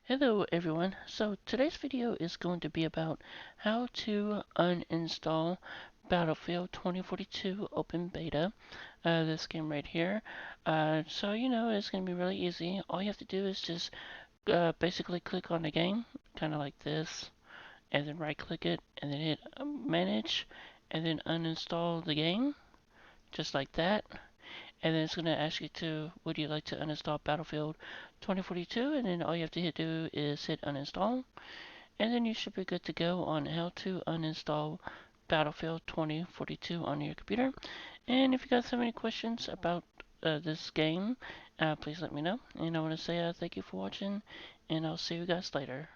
Hello everyone, so today's video is going to be about how to uninstall Battlefield 2042 Open Beta, this game right here. So it's going to be really easy. All you have to do is just basically click on the game, kind of like this, and then right click it, and then hit manage, and then uninstall the game, just like that. And then it's going to ask you would you like to uninstall Battlefield 2042, and then all you have to do is hit uninstall, and then you should be good to go on how to uninstall Battlefield 2042 on your computer. And if you guys have any questions about this game, please let me know. And I want to say thank you for watching, and I'll see you guys later.